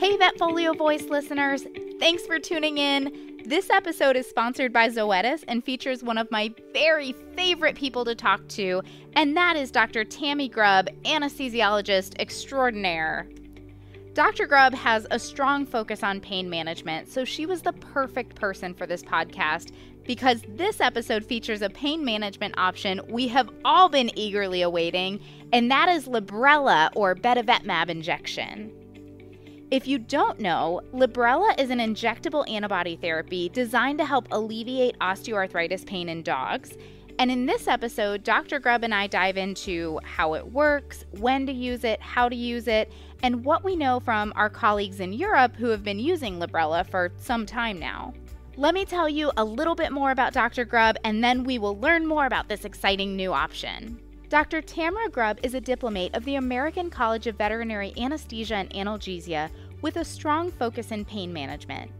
Hey, VetFolio Voice listeners, thanks for tuning in. This episode is sponsored by Zoetis and features one of my very favorite people to talk to, and that is Dr. Tamara Grubb, anesthesiologist extraordinaire. Dr. Grubb has a strong focus on pain management, so she was the perfect person for this podcast because this episode features a pain management option we have all been eagerly awaiting, and that is Librela or beta-vetmab injection. If you don't know, Librela is an injectable antibody therapy designed to help alleviate osteoarthritis pain in dogs. And in this episode, Dr. Grubb and I dive into how it works, when to use it, how to use it, and what we know from our colleagues in Europe who have been using Librela for some time now. Let me tell you a little bit more about Dr. Grubb, and then we will learn more about this exciting new option. Dr. Tamara Grubb is a diplomate of the American College of Veterinary Anesthesia and Analgesia with a strong focus in pain management.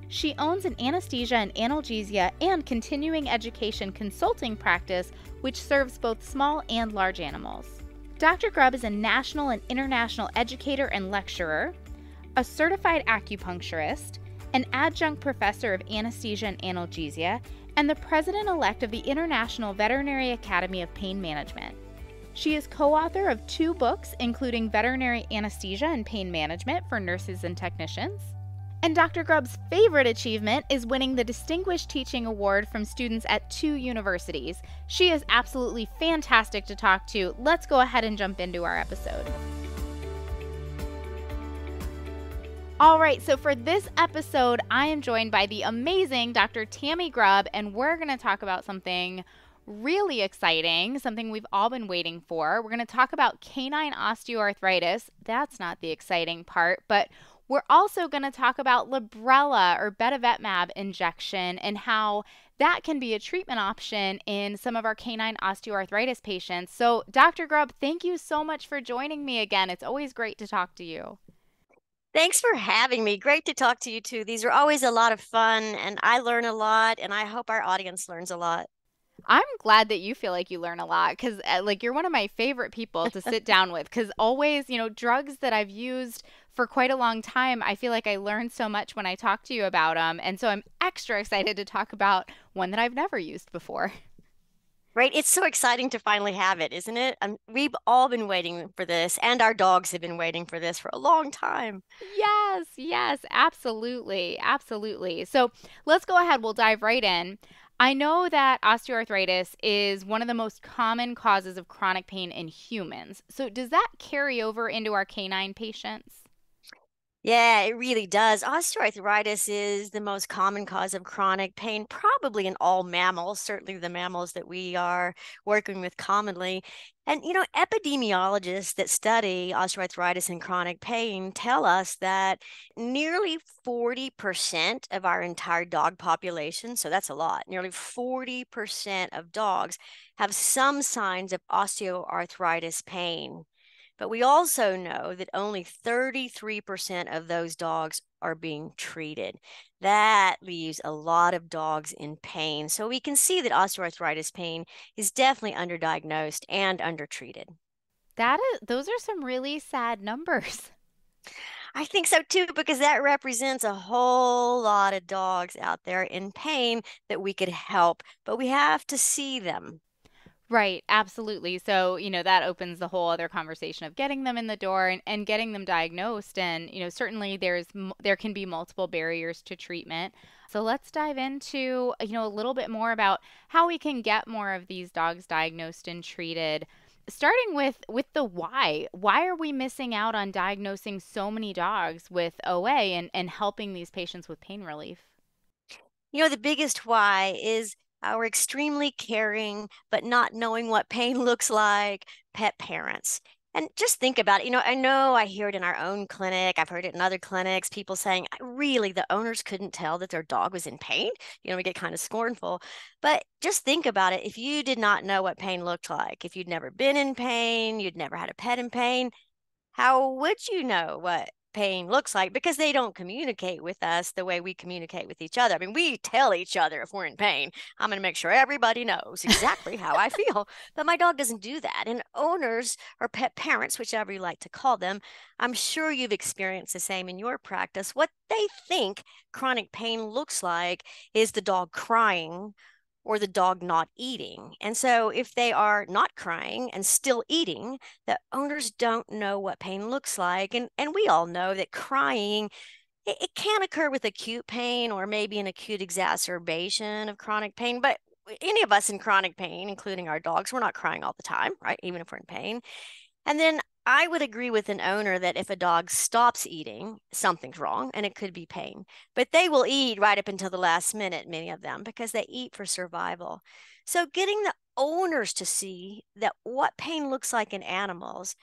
She owns an anesthesia and analgesia and continuing education consulting practice which serves both small and large animals. Dr. Grubb is a national and international educator and lecturer, a certified acupuncturist, an adjunct professor of anesthesia and analgesia, and the president-elect of the International Veterinary Academy of Pain Management. She is co-author of 2 books, including Veterinary Anesthesia and Pain Management for Nurses and Technicians. And Dr. Grubb's favorite achievement is winning the Distinguished Teaching Award from students at 2 universities. She is absolutely fantastic to talk to. Let's go ahead and jump into our episode. All right, so for this episode, I am joined by the amazing Dr. Tamara Grubb, and we're going to talk about something really exciting, something we've all been waiting for. We're going to talk about canine osteoarthritis. That's not the exciting part, but we're also going to talk about Librela or beta-vetmab injection and how that can be a treatment option in some of our canine osteoarthritis patients. So, Dr. Grubb, thank you so much for joining me again. It's always great to talk to you. Thanks for having me. Great to talk to you too. These are always a lot of fun, and I learn a lot, and I hope our audience learns a lot. I'm glad that you feel like you learn a lot because, you're one of my favorite people to sit down with because always, drugs that I've used for quite a long time, I feel like I learn so much when I talk to you about them. And so I'm extra excited to talk about one that I've never used before. Right? It's so exciting to finally have it, isn't it? We've all been waiting for this, and our dogs have been waiting for this for a long time. Yes, absolutely. Absolutely. So let's go ahead. We'll dive right in. I know that osteoarthritis is one of the most common causes of chronic pain in humans. So does that carry over into our canine patients? Yeah, it really does. Osteoarthritis is the most common cause of chronic pain, probably in all mammals, certainly the mammals that we are working with commonly. And, epidemiologists that study osteoarthritis and chronic pain tell us that nearly 40% of our entire dog population, so that's a lot, nearly 40% of dogs have some signs of osteoarthritis pain. But we also know that only 33% of those dogs are being treated. That leaves a lot of dogs in pain. So we can see that osteoarthritis pain is definitely underdiagnosed and undertreated. Those are some really sad numbers. I think so too, because that represents a whole lot of dogs out there in pain that we could help, but we have to see them. Right, absolutely. So, that opens the whole other conversation of getting them in the door and getting them diagnosed. And, certainly there can be multiple barriers to treatment. So let's dive into, a little bit more about how we can get more of these dogs diagnosed and treated. Starting with the why. Why are we missing out on diagnosing so many dogs with OA and helping these patients with pain relief? The biggest why is our extremely caring, but not knowing what pain looks like, pet parents. And just think about it. I know I hear it in our own clinic. I've heard it in other clinics, people saying, really, the owners couldn't tell that their dog was in pain. We get kind of scornful. But just think about it. If you did not know what pain looked like, if you'd never been in pain, you'd never had a pet in pain, how would you know what pain looks like, because they don't communicate with us the way we communicate with each other. I mean, we tell each other if we're in pain. I'm going to make sure everybody knows exactly how I feel. But my dog doesn't do that. And owners or pet parents, whichever you like to call them, I'm sure you've experienced the same in your practice. What they think chronic pain looks like is the dog crying or the dog not eating. And so if they are not crying and still eating, the owners don't know what pain looks like. And we all know that crying, it can occur with acute pain or maybe an acute exacerbation of chronic pain. But any of us in chronic pain, including our dogs, we're not crying all the time, right? Even if we're in pain. And then I would agree with an owner that if a dog stops eating, something's wrong and it could be pain. But they will eat right up until the last minute, many of them, because they eat for survival. So getting the owners to see that what pain looks like in animals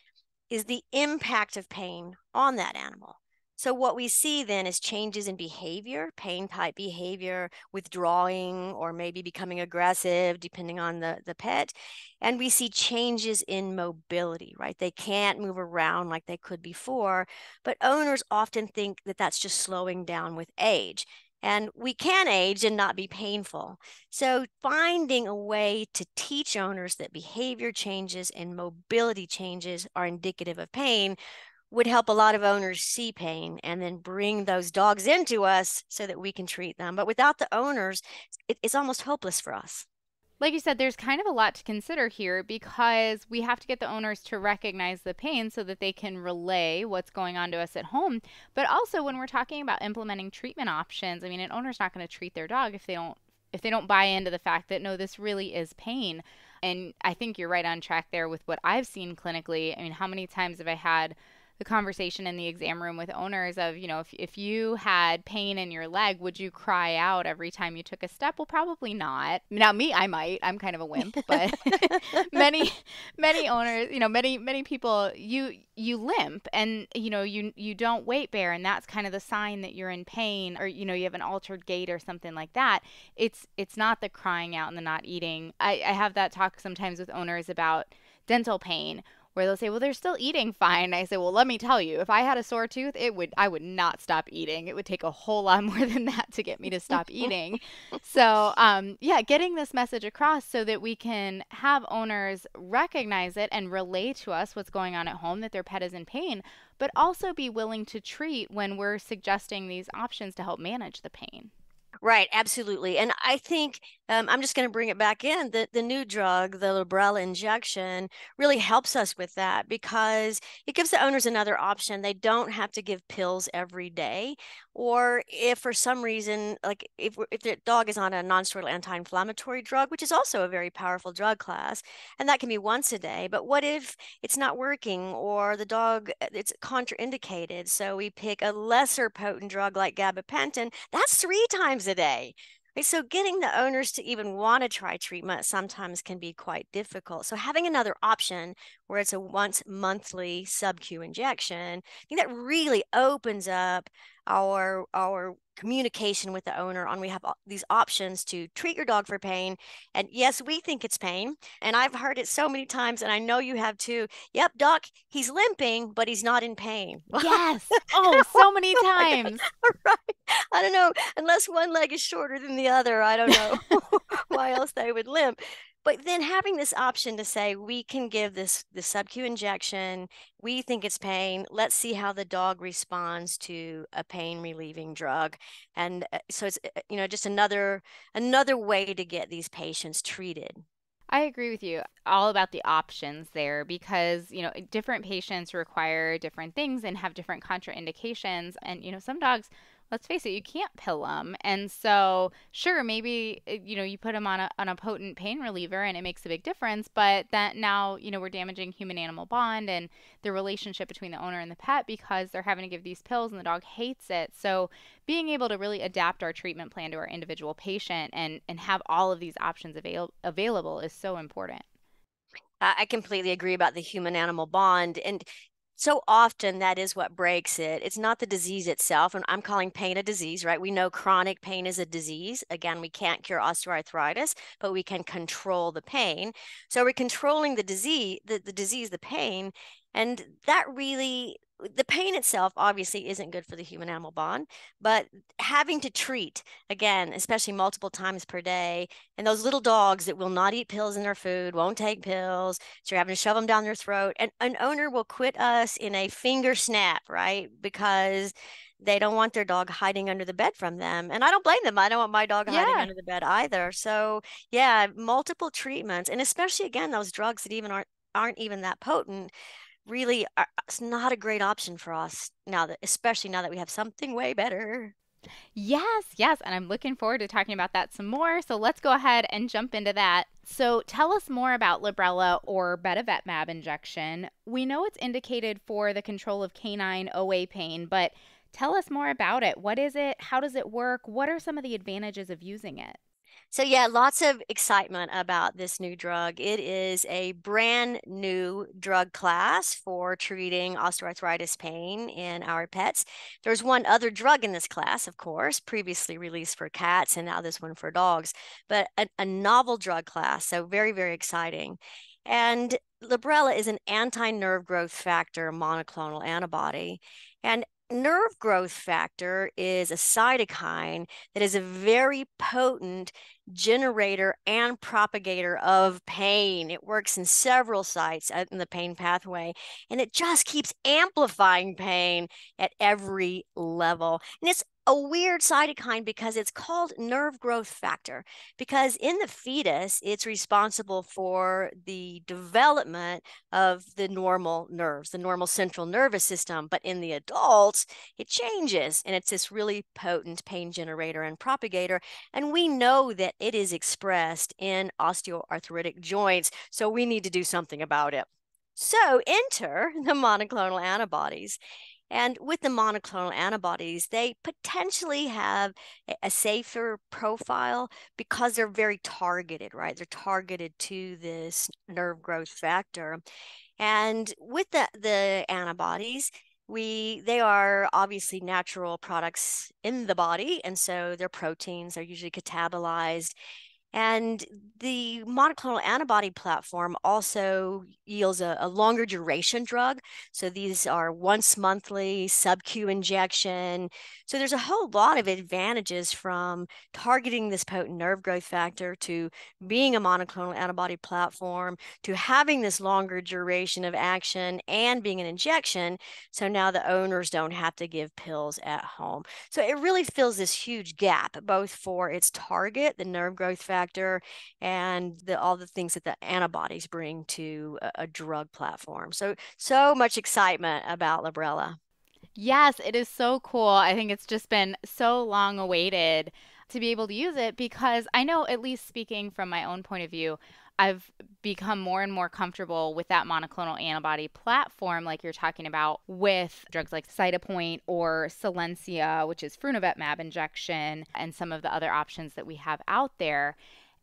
is the impact of pain on that animal. So what we see then is changes in behavior, pain type behavior, withdrawing, or maybe becoming aggressive, depending on the pet. And we see changes in mobility, right? They can't move around like they could before, but owners often think that that's just slowing down with age. And we can age and not be painful. So finding a way to teach owners that behavior changes and mobility changes are indicative of pain would help a lot of owners see pain and then bring those dogs into us so that we can treat them. But without the owners, it's almost hopeless for us. Like you said, there's kind of a lot to consider here because we have to get the owners to recognize the pain so that they can relay what's going on to us at home. But also when we're talking about implementing treatment options, I mean, an owner's not going to treat their dog if they don't buy into the fact that no, this really is pain. And I think you're right on track there with what I've seen clinically. I mean, how many times have I had the conversation in the exam room with owners of, if you had pain in your leg, would you cry out every time you took a step? Well, probably not. Now, me, I might. I'm kind of a wimp, but many, many owners, many people, you limp and, you don't weight bear, and that's kind of the sign that you're in pain or, you have an altered gait or something like that. It's not the crying out and the not eating. I have that talk sometimes with owners about dental pain where they'll say, well, they're still eating fine. And I say, well, let me tell you, if I had a sore tooth, I would not stop eating. It would take a whole lot more than that to get me to stop eating. So, yeah, getting this message across so that we can have owners recognize it and relay to us what's going on at home, that their pet is in pain, but also be willing to treat when we're suggesting these options to help manage the pain. Right, absolutely. And I think I'm just going to bring it back in. The new drug, the Librela injection, really helps us with that because it gives the owners another option. They don't have to give pills every day. Or if for some reason, like if the dog is on a non-steroidal anti-inflammatory drug, which is also a very powerful drug class, and that can be once a day. But what if it's not working or the dog, it's contraindicated? So we pick a lesser potent drug like gabapentin. That's 3 times a day. Right? So getting the owners to even want to try treatment sometimes can be quite difficult. So having another option where it's a once monthly sub-Q injection, I think that really opens up our communication with the owner on we have these options to treat your dog for pain. And yes, we think it's pain. And I've heard it so many times, and I know you have too. Yep, doc, he's limping, but he's not in pain. Yes. Oh, so many times. Right. I don't know. Unless one leg is shorter than the other, I don't know why else they would limp. But then having this option to say, we can give this sub-Q injection, we think it's pain, let's see how the dog responds to a pain relieving drug. And so it's, just another way to get these patients treated. I agree with you all about the options there because, different patients require different things and have different contraindications. And, some dogs, let's face it, you can't pill them. And so, sure, maybe, you put them on a potent pain reliever and it makes a big difference. But that now, we're damaging human animal bond and the relationship between the owner and the pet because they're having to give these pills and the dog hates it. So being able to really adapt our treatment plan to our individual patient and have all of these options available is so important. I completely agree about the human animal bond. And so often that is what breaks it. It's not the disease itself. And I'm calling pain a disease, right? We know chronic pain is a disease. Again, we can't cure osteoarthritis, but we can control the pain. So we're controlling the disease, the pain. And that really, the pain itself obviously isn't good for the human animal bond, but having to treat, again, especially multiple times per day, and those little dogs that will not eat pills in their food, won't take pills, so you're having to shove them down their throat, and an owner will quit us in a finger snap, right? Because they don't want their dog hiding under the bed from them. And I don't blame them. I don't want my dog hiding Yeah. under the bed either. So, yeah, multiple treatments, and especially again, those drugs that even aren't even that potent really are, it's not a great option for us now that, especially now that we have something way better. Yes, yes. And I'm looking forward to talking about that some more. So let's go ahead and jump into that. So tell us more about Librela or Betavetmab injection. We know it's indicated for the control of canine OA pain, but tell us more about it. What is it? How does it work? What are some of the advantages of using it? So, yeah, lots of excitement about this new drug. It is a brand new drug class for treating osteoarthritis pain in our pets. There's one other drug in this class, of course, previously released for cats, and now this one for dogs, but a novel drug class. So, very, very exciting. And Librela is an anti-nerve growth factor monoclonal antibody. And nerve growth factor is a cytokine that is a very potent generator and propagator of pain. It works in several sites in the pain pathway, and it just keeps amplifying pain at every level. And it's a weird cytokine because it's called nerve growth factor, because in the fetus, it's responsible for the development of the normal nerves, the normal central nervous system. But in the adults, it changes, and it's this really potent pain generator and propagator. And we know that it is expressed in osteoarthritic joints, so we need to do something about it. So enter the monoclonal antibodies. And with the monoclonal antibodies, they potentially have a safer profile because they're very targeted, right? They're targeted to this nerve growth factor. And with the antibodies, they are obviously natural products in the body, and so their proteins are usually catabolized. And the monoclonal antibody platform also yields a longer duration drug. So these are once monthly sub-Q injection. So there's a whole lot of advantages from targeting this potent nerve growth factor to being a monoclonal antibody platform to having this longer duration of action and being an injection. So now the owners don't have to give pills at home. So it really fills this huge gap, both for its target, the nerve growth factor, and all the things that the antibodies bring to a drug platform. So much excitement about Librela. Yes, it is so cool. I think it's just been so long awaited to be able to use it because I know, at least speaking from my own point of view, I've become more and more comfortable with that monoclonal antibody platform, like you're talking about with drugs like Cytopoint or Silencia, which is frunevetmab injection, and some of the other options that we have out there.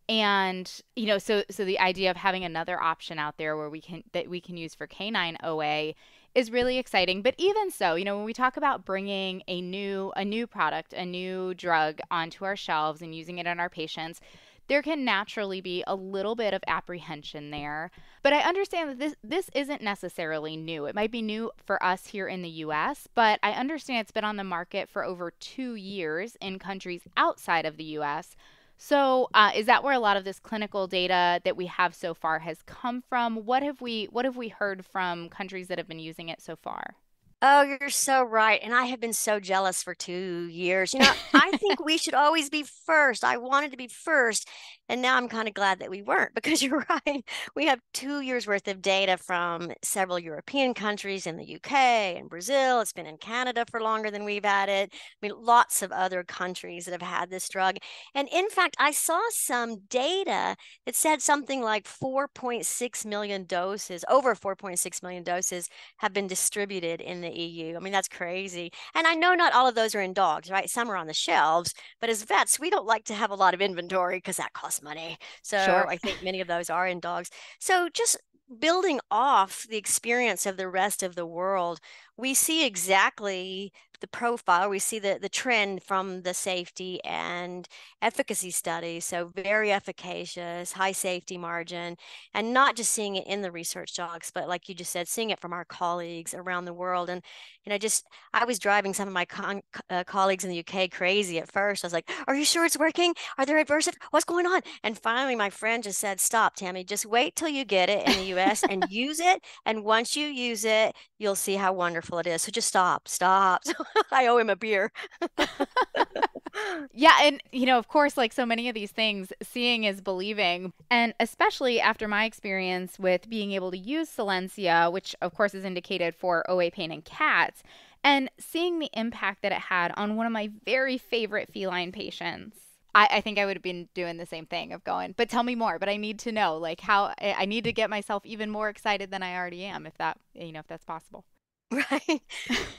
And so the idea of having another option out there where we can use for canine OA is really exciting. But even so, when we talk about bringing a new product, a new drug onto our shelves and using it in our patients, there can naturally be a little bit of apprehension there. But I understand that this isn't necessarily new. It might be new for us here in the US, but I understand it's been on the market for over 2 years in countries outside of the US. So, is that where a lot of this clinical data that we have so far has come from? What have we heard from countries that have been using it so far? Oh, you're so right. And I have been so jealous for 2 years. I think we should always be first. I wanted to be first. And now I'm kind of glad that we weren't because you're right. We have 2 years worth of data from several European countries in the UK and Brazil. It's been in Canada for longer than we've had it. I mean, lots of other countries that have had this drug. And in fact, I saw some data that said something like 4.6 million doses, over 4.6 million doses have been distributed in the EU. I mean, that's crazy. And I know not all of those are in dogs, right? Some are on the shelves, but as vets, we don't like to have a lot of inventory because that costs money. So Sure. I think many of those are in dogs. So just building off the experience of the rest of the world, we see exactly the profile, we see the trend from the safety and efficacy studies. So very efficacious, high safety margin, and not just seeing it in the research dogs, but like you just said, seeing it from our colleagues around the world. And I was driving some of my colleagues in the UK crazy at first. I was like, "Are you sure it's working? Are there adverse? What's going on?" And finally, my friend just said, "Stop, Tammy. Just wait till you get it in the US and use it. And once you use it, you'll see how wonderful it is. So just stop, stop." So I owe him a beer. Yeah, and of course, like so many of these things, seeing is believing. And especially after my experience with being able to use Silencia, which of course is indicated for OA pain in cats, and seeing the impact that it had on one of my very favorite feline patients. I think I would have been doing the same thing of going, but tell me more. But I need to know, like, how I need to get myself even more excited than I already am, if if that's possible. Right.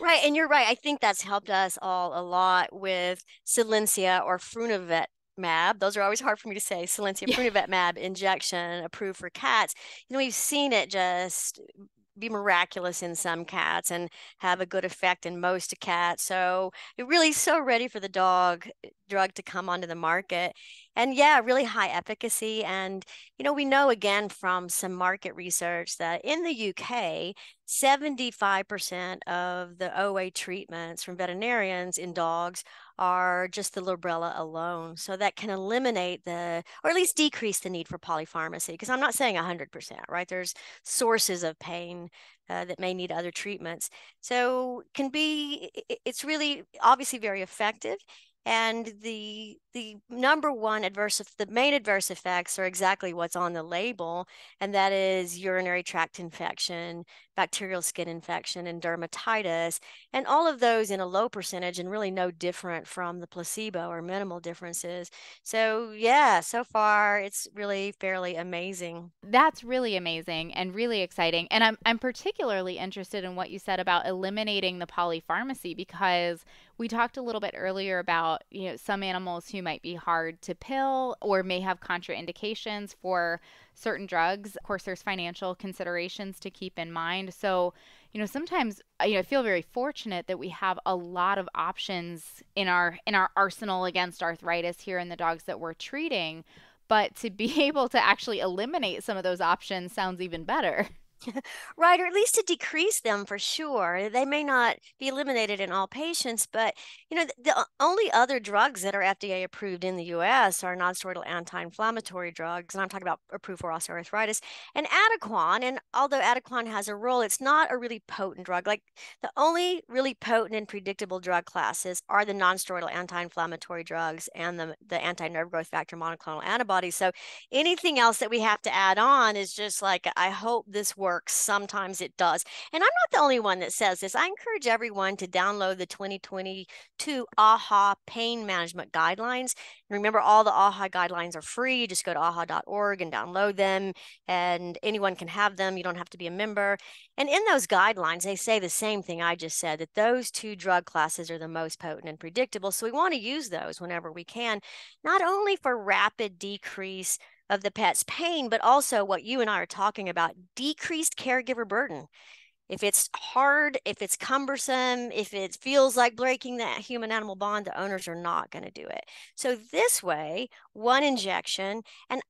Right. And you're right. I think that's helped us all a lot with Silencia or Frunevet mab. Those are always hard for me to say. Silencia Yeah. Frunevet mab injection approved for cats. We've seen it just be miraculous in some cats and have a good effect in most cats. So it really is so ready for the drug to come onto the market. And yeah, really high efficacy. And, we know again from some market research that in the UK, 75% of the OA treatments from veterinarians in dogs are just the Librela alone. So that can eliminate or at least decrease the need for polypharmacy. Because I'm not saying 100%, right? There's sources of pain that may need other treatments. So it's really obviously very effective. And the the main adverse effects are exactly what's on the label, and that is urinary tract infection, bacterial skin infection, and dermatitis, and all of those in a low percentage and really no different from the placebo or minimal differences. So yeah, so far it's really fairly amazing. That's really amazing and really exciting. And I'm particularly interested in what you said about eliminating the polypharmacy, because we talked a little bit earlier about, some animals who might be hard to pill or may have contraindications for certain drugs. Of course, there's financial considerations to keep in mind. So, sometimes I feel very fortunate that we have a lot of options in our arsenal against arthritis here in the dogs that we're treating. But to be able to actually eliminate some of those options sounds even better. Right, or at least to decrease them for sure. They may not be eliminated in all patients, but the only other drugs that are FDA approved in the US are nonsteroidal anti-inflammatory drugs, and I'm talking about approved for osteoarthritis and Adequan. And although Adequan has a role, it's not a really potent drug. Like the only really potent and predictable drug classes are the nonsteroidal anti-inflammatory drugs and the anti-nerve growth factor monoclonal antibodies. So anything else that we have to add on is just like, I hope this works. Sometimes it does. And I'm not the only one that says this. I encourage everyone to download the 2022 AHA pain management guidelines. And remember, all the AHA guidelines are free. Just go to aha.org and download them, and anyone can have them. You don't have to be a member. And in those guidelines, they say the same thing I just said, that those two drug classes are the most potent and predictable. So we want to use those whenever we can, not only for rapid decrease of the pet's pain, but also what you and I are talking about, decreased caregiver burden. If it's hard, if it's cumbersome, if it feels like breaking that human animal bond, the owners are not going to do it. So this way, one injection, and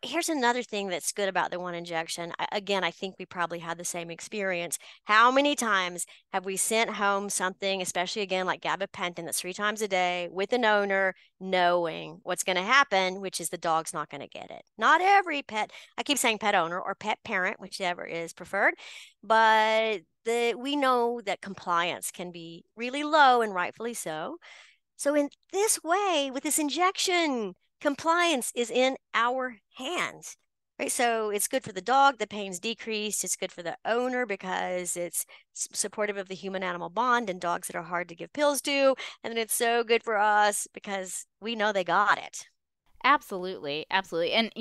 here's another thing that's good about the one injection. Again, I think we probably had the same experience. How many times have we sent home something, especially again, like gabapentin, that's 3 times a day with an owner, knowing what's going to happen, which is the dog's not going to get it. Not every pet, I keep saying pet owner or pet parent, whichever is preferred, but we know that compliance can be really low, and rightfully so. So in this way, with this injection, compliance is in our hands, right? So it's good for the dog, the pain's decreased. It's good for the owner because it's supportive of the human-animal bond and dogs that are hard to give pills to. And then it's so good for us because we know they got it. Absolutely, absolutely. And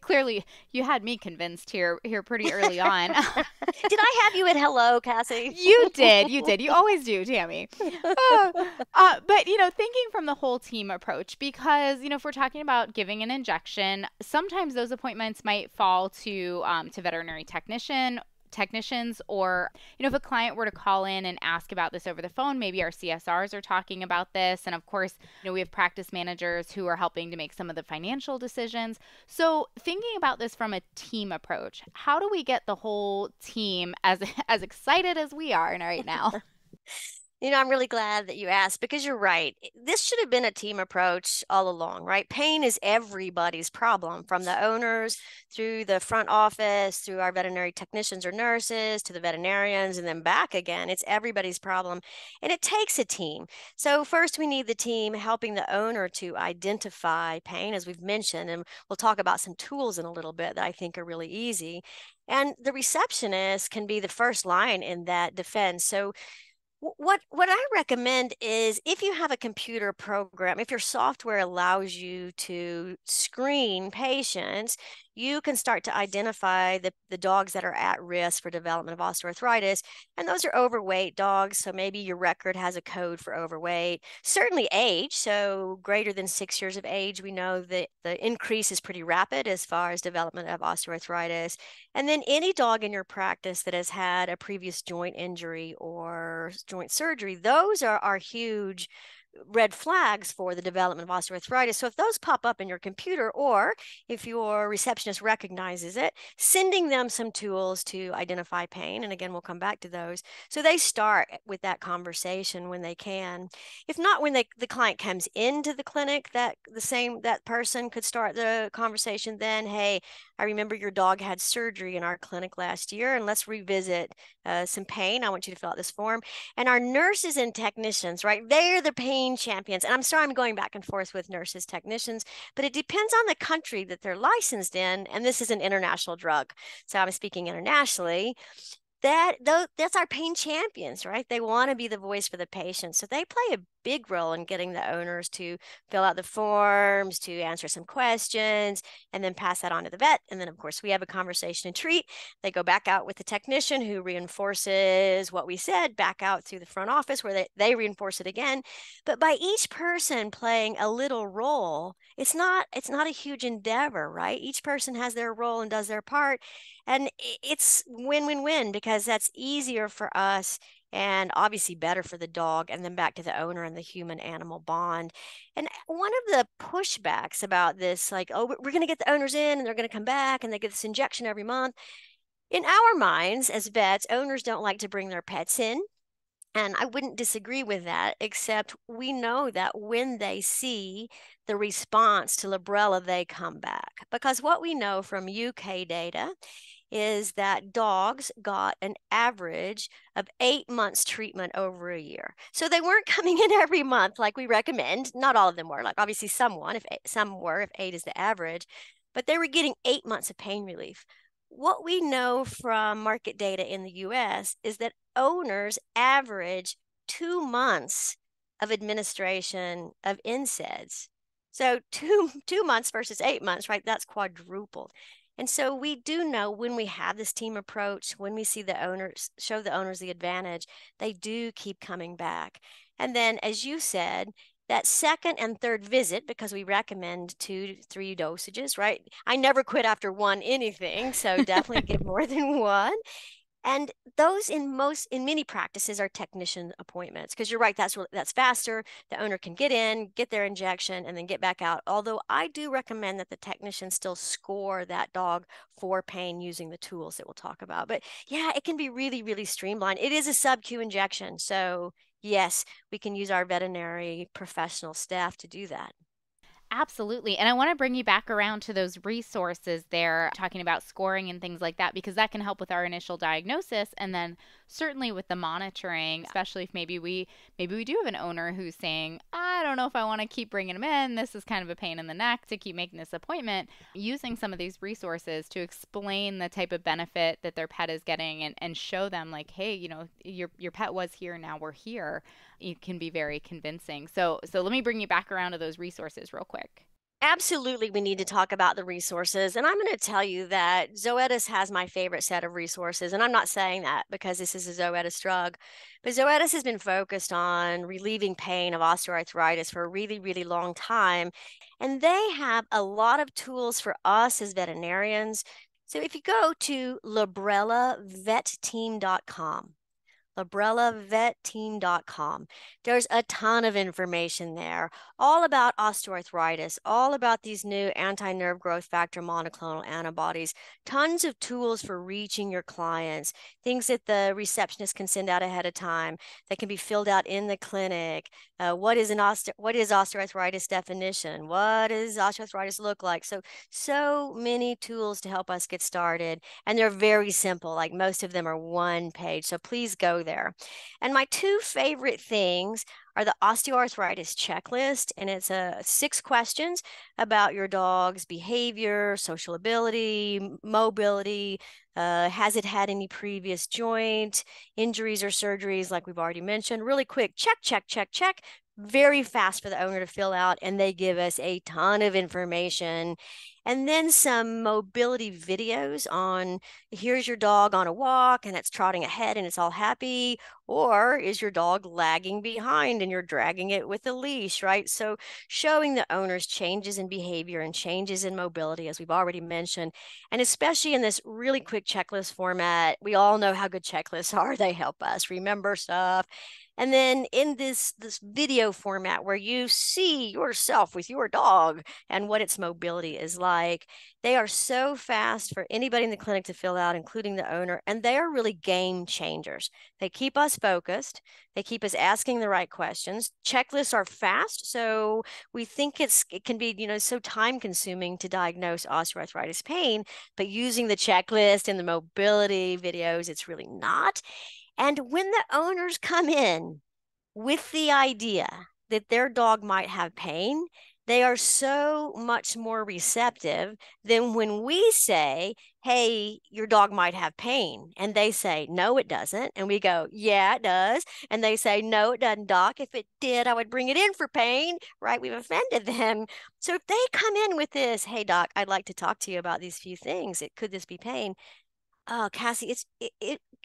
clearly you had me convinced here pretty early on. Did I have you at hello, Cassie? You did. You did. You always do, Tammy. But, thinking from the whole team approach, because, if we're talking about giving an injection, sometimes those appointments might fall to veterinary technician, technicians, or, if a client were to call in and ask about this over the phone, maybe our CSRs are talking about this. And of course, we have practice managers who are helping to make some of the financial decisions. So thinking about this from a team approach, how do we get the whole team as excited as we are right now? I'm really glad that you asked because you're right. This should have been a team approach all along, right? Pain is everybody's problem, from the owners through the front office, through our veterinary technicians or nurses, to the veterinarians, and then back again. It's everybody's problem, and it takes a team. So first, we need the team helping the owner to identify pain, as we've mentioned, and we'll talk about some tools in a little bit that I think are really easy. And the receptionist can be the first line in that defense. So what I recommend is, if you have a computer program, if your software allows you to screen patients, you can start to identify the dogs that are at risk for development of osteoarthritis. And those are overweight dogs. So maybe your record has a code for overweight. Certainly age. So greater than 6 years of age, we know that the increase is pretty rapid as far as development of osteoarthritis. And then any dog in your practice that has had a previous joint injury or joint surgery, those are huge red flags for the development of osteoarthritis. So if those pop up in your computer, or if your receptionist recognizes it, sending them some tools to identify pain. And again, we'll come back to those. So they start with that conversation when they can. If not, when the client comes into the clinic, that person could start the conversation then. Hey, I remember your dog had surgery in our clinic last year, and let's revisit some pain. I want you to fill out this form. And our nurses and technicians, right? They're the pain champions. And I'm sorry I'm going back and forth with nurses, technicians, but it depends on the country that they're licensed in. And this is an international drug, so I'm speaking internationally. That's our pain champions, right? They want to be the voice for the patient. So they play a big role in getting the owners to fill out the forms, to answer some questions, and then pass that on to the vet. And then, of course, we have a conversation and treat. They go back out with the technician, who reinforces what we said back out through the front office, where they reinforce it again. But by each person playing a little role, it's not a huge endeavor, right? Each person has their role and does their part. And it's win-win-win, because that's easier for us and obviously better for the dog, and then back to the owner and the human-animal bond. And one of the pushbacks about this, like, oh, we're going to get the owners in and they're going to come back and they get this injection every month. In our minds as vets, owners don't like to bring their pets in. And I wouldn't disagree with that, except we know that when they see the response to Librela, they come back. Because what we know from UK data is that dogs got an average of 8 months treatment over a year. So they weren't coming in every month like we recommend. Not all of them were. Like, obviously some were, if 8 is the average, but they were getting 8 months of pain relief. What we know from market data in the US is that owners average 2 months of administration of NSAIDs. So two months versus 8 months, right? That's quadrupled. And so we do know, when we have this team approach, when we see the owners, show the owners the advantage, they do keep coming back. And then, as you said, that second and third visit, because we recommend 2 to 3 dosages, right? I never quit after one anything, so definitely give more than one. And those in many practices are technician appointments, because you're right, that's faster. The owner can get in, get their injection, and then get back out. Although I do recommend that the technician still score that dog for pain using the tools that we'll talk about. But yeah, it can be really, really streamlined. It is a sub-Q injection. So yes, we can use our veterinary professional staff to do that. Absolutely. And I want to bring you back around to those resources there, talking about scoring and things like that, because that can help with our initial diagnosis, and then certainly with the monitoring, especially if maybe we do have an owner who's saying, I don't know if I want to keep bringing them in. This is kind of a pain in the neck to keep making this appointment. Using some of these resources to explain the type of benefit that their pet is getting, and show them, like, hey, your pet was here, now we're here. It can be very convincing. So let me bring you back around to those resources real quick. Absolutely, we need to talk about the resources. And I'm going to tell you that Zoetis has my favorite set of resources. And I'm not saying that because this is a Zoetis drug, but Zoetis has been focused on relieving pain of osteoarthritis for a really, really long time. And they have a lot of tools for us as veterinarians So if you go to librellavetteam.com, librellavetteam.com. There's a ton of information there, all about osteoarthritis, all about these new anti-nerve growth factor monoclonal antibodies, tons of tools for reaching your clients, things that the receptionist can send out ahead of time that can be filled out in the clinic. What is osteoarthritis definition? What does osteoarthritis look like? So many tools to help us get started, and they're very simple. Like most of them are one page. So please go there. And my two favorite things are the osteoarthritis checklist, and it's 6 questions about your dog's behavior, social ability, mobility. Has it had any previous joint injuries or surgeries, like we've already mentioned? Really quick, check, check, check, check. Very fast for the owner to fill out, and they give us a ton of information. And then some mobility videos on, here's your dog on a walk and it's trotting ahead and it's all happy, or is your dog lagging behind and you're dragging it with a leash, right? So showing the owners changes in behavior and changes in mobility, as we've already mentioned, and especially in this really quick checklist format. We all know how good checklists are. They help us remember stuff. And then in this video format where you see yourself with your dog and what its mobility is like, they are so fast for anybody in the clinic to fill out, including the owner, and they are really game changers. They keep us focused. They keep us asking the right questions. Checklists are fast, so we think it can be, so time consuming to diagnose osteoarthritis pain, but using the checklist and the mobility videos, it's really not. And when the owners come in with the idea that their dog might have pain, they are so much more receptive than when we say, hey, your dog might have pain. And they say, no, it doesn't. And we go, yeah, it does. And they say, no, it doesn't, doc. If it did, I would bring it in for pain, right? We've offended them. So if they come in with this, hey, doc, I'd like to talk to you about these few things. Could this be pain? Oh, Cassie,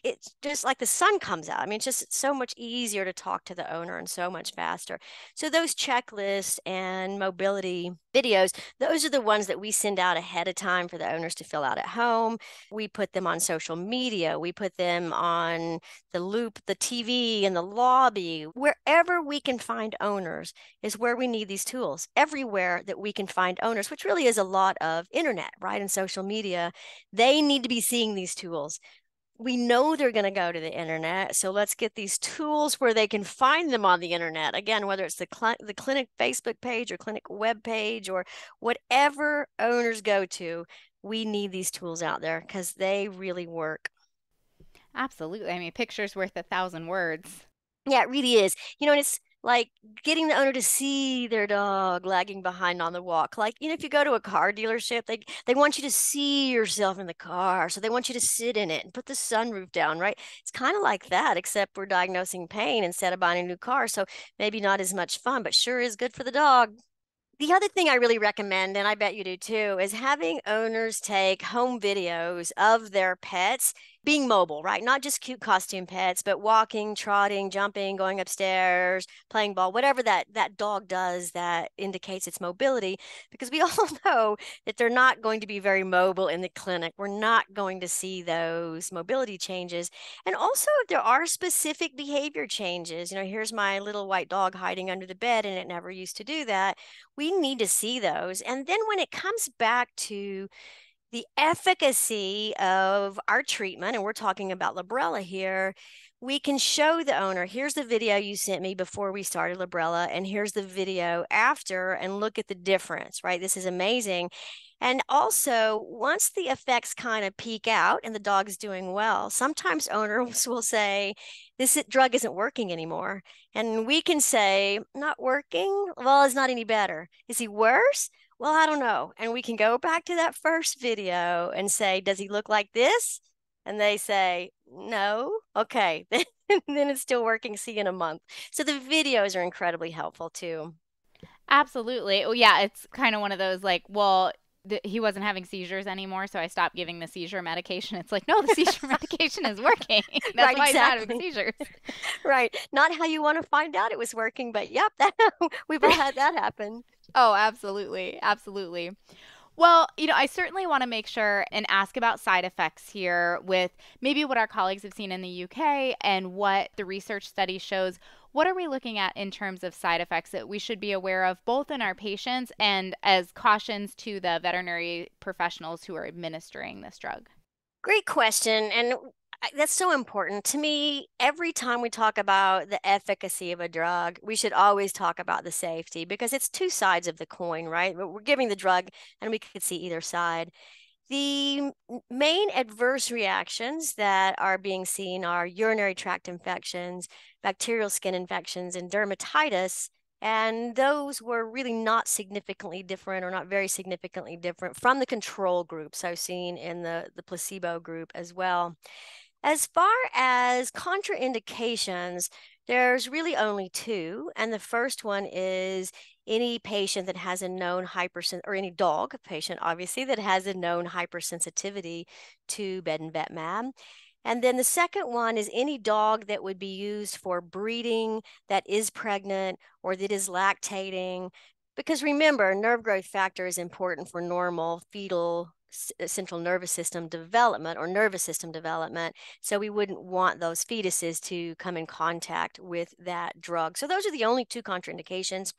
it's just like the sun comes out. I mean, it's just so much easier to talk to the owner and so much faster. So those checklists and mobility videos, those are the ones that we send out ahead of time for the owners to fill out at home. We put them on social media. We put them on the Loop, the TV, and the lobby. Wherever we can find owners is where we need these tools. Everywhere that we can find owners, which really is a lot of internet, right, and social media, they need to be seeing these tools. We know they're going to go to the internet, so let's get these tools where they can find them on the internet. Again, whether it's the clinic Facebook page or clinic web page or whatever owners go to, we need these tools out there because they really work. Absolutely. I mean, picture's worth 1,000 words. Yeah, it really is. And it's like getting the owner to see their dog lagging behind on the walk. Like, if you go to a car dealership, they want you to see yourself in the car. So they want you to sit in it and put the sunroof down, right? It's kind of like that, except we're diagnosing pain instead of buying a new car. So maybe not as much fun, but sure is good for the dog. The other thing I really recommend, and I bet you do too, is having owners take home videos of their pets being mobile, right? Not just cute costume pets, but walking, trotting, jumping, going upstairs, playing ball, whatever that dog does that indicates its mobility, because we all know that they're not going to be very mobile in the clinic. We're not going to see those mobility changes. And also, there are specific behavior changes. Here's my little white dog hiding under the bed, and it never used to do that. We need to see those. And then when it comes back to the efficacy of our treatment, and we're talking about Librela here, we can show the owner, here's the video you sent me before we started Librela, and here's the video after, and look at the difference, right? This is amazing. And also, once the effects kind of peak out and the dog's doing well, sometimes owners will say, this drug isn't working anymore. And we can say, not working? Well, it's not any better. Is he worse? Well, I don't know. And we can go back to that first video and say, does he look like this? And they say, no. Okay, then it's still working. See you in a month. So the videos are incredibly helpful too. Absolutely. Oh, yeah. It's kind of one of those like, well, he wasn't having seizures anymore, so I stopped giving the seizure medication. It's like, no, the seizure medication is working. That's right, why exactly. he's not having seizures. Right. Not how you want to find out it was working, but yep, we've all had that happen. Oh, absolutely. Absolutely. Well, I certainly want to make sure and ask about side effects here with maybe what our colleagues have seen in the UK and what the research study shows. What are we looking at in terms of side effects that we should be aware of, both in our patients and as cautions to the veterinary professionals who are administering this drug? Great question. And that's so important. To me, every time we talk about the efficacy of a drug, we should always talk about the safety because it's two sides of the coin, right? We're giving the drug and we could see either side. The main adverse reactions that are being seen are urinary tract infections, bacterial skin infections, and dermatitis. And those were really not significantly different or not very significantly different from the control group. So seen in the placebo group as well. As far as contraindications, there's really only two. And the first one is any patient that has a known or any dog patient, obviously, that has a known hypersensitivity to bed and vetmab. And then the second one is any dog that would be used for breeding that is pregnant or that is lactating. Because remember, nerve growth factor is important for normal fetal central nervous system development or nervous system development. So we wouldn't want those fetuses to come in contact with that drug. So those are the only two contraindications.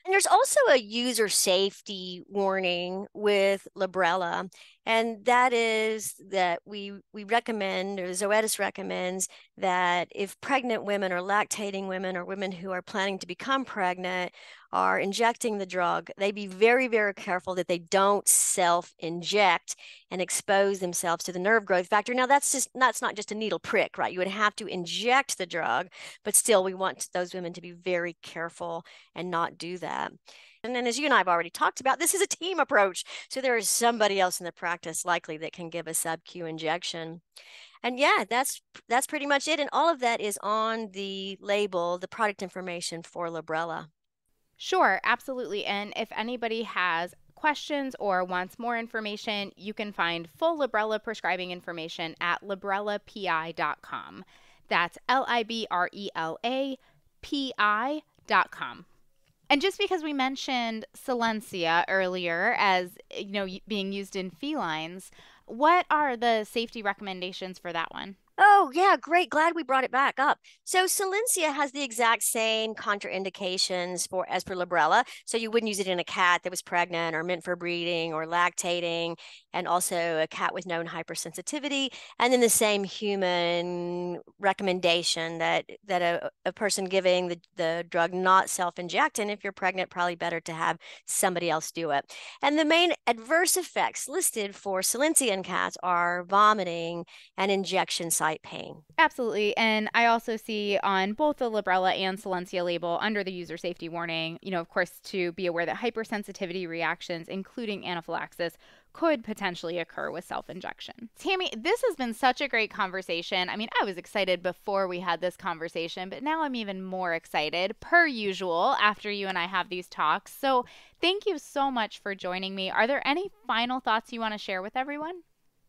And there's also a user safety warning with Librela, and that is that we recommend, or Zoetis recommends, that if pregnant women or lactating women or women who are planning to become pregnant are injecting the drug, they be very, very careful that they don't self-inject and expose themselves to the nerve growth factor. Now, that's not just a needle prick, right? You would have to inject the drug, but still we want those women to be very careful and not do that. And then, as you and I have already talked about, this is a team approach. So there is somebody else in the practice likely that can give a sub-Q injection. And yeah, that's pretty much it. And all of that is on the label, the product information for Librela. Sure, absolutely. And if anybody has questions or wants more information, you can find full Librela prescribing information at librelapi.com. That's LIBRELAPI.com. And just because we mentioned Solensia earlier as, being used in felines, what are the safety recommendations for that one? Oh, yeah, great. Glad we brought it back up. So Solensia has the exact same contraindications as for Librela. So you wouldn't use it in a cat that was pregnant or meant for breeding or lactating, and also a cat with known hypersensitivity. And then the same human recommendation that a person giving the drug not self-inject, and if you're pregnant, probably better to have somebody else do it. And the main adverse effects listed for Solensia in cats are vomiting and injection site pain. Absolutely. And I also see on both the Librela and Solensia label under the user safety warning, of course, to be aware that hypersensitivity reactions, including anaphylaxis, could potentially occur with self-injection. Tammy, this has been such a great conversation. I mean, I was excited before we had this conversation, but now I'm even more excited, per usual, after you and I have these talks. So thank you so much for joining me. Are there any final thoughts you want to share with everyone?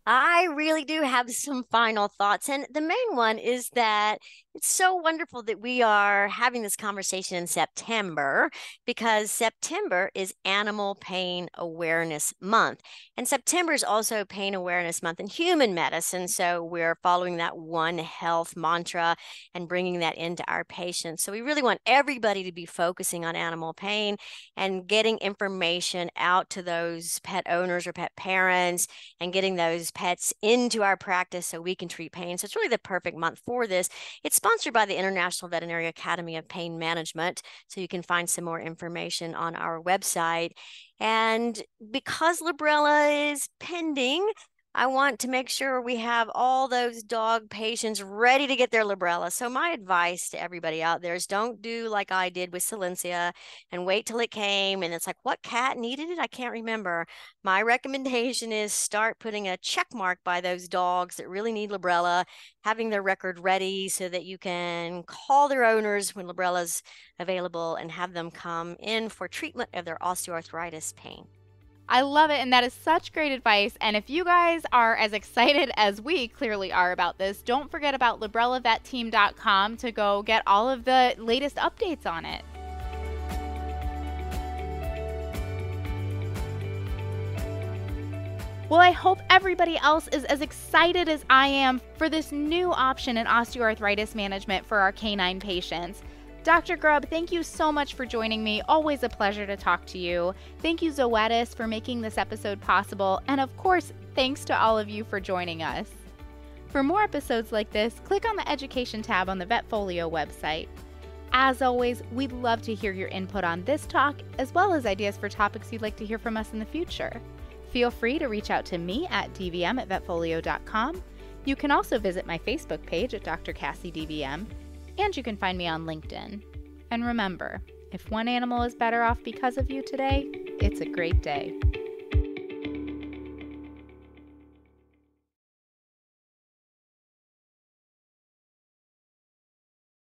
I really do have some final thoughts. And the main one is that it's so wonderful that we are having this conversation in September, because September is Animal Pain Awareness Month. And September is also Pain Awareness Month in human medicine. So we're following that One Health mantra and bringing that into our patients. So we really want everybody to be focusing on animal pain and getting information out to those pet owners or pet parents and getting those pets into our practice so we can treat pain. So it's really the perfect month for this. It's sponsored by the International Veterinary Academy of Pain Management, so you can find some more information on our website. And because Librela is pending, I want to make sure we have all those dog patients ready to get their Librela. So my advice to everybody out there is don't do like I did with Solensia and wait till it came and it's like, what cat needed it? I can't remember. My recommendation is start putting a check mark by those dogs that really need Librela, having their record ready so that you can call their owners when Librela's available and have them come in for treatment of their osteoarthritis pain. I love it, and that is such great advice. And if you guys are as excited as we clearly are about this, don't forget about LibrelaVetTeam.com to go get all of the latest updates on it. Well, I hope everybody else is as excited as I am for this new option in osteoarthritis management for our canine patients. Dr. Grubb, thank you so much for joining me. Always a pleasure to talk to you. Thank you, Zoetis, for making this episode possible. And of course, thanks to all of you for joining us. For more episodes like this, click on the Education tab on the VetFolio website. As always, we'd love to hear your input on this talk, as well as ideas for topics you'd like to hear from us in the future. Feel free to reach out to me at dvm@vetfolio.com. You can also visit my Facebook page at Dr. Cassi DVM, and you can find me on LinkedIn. And remember, if one animal is better off because of you today, it's a great day.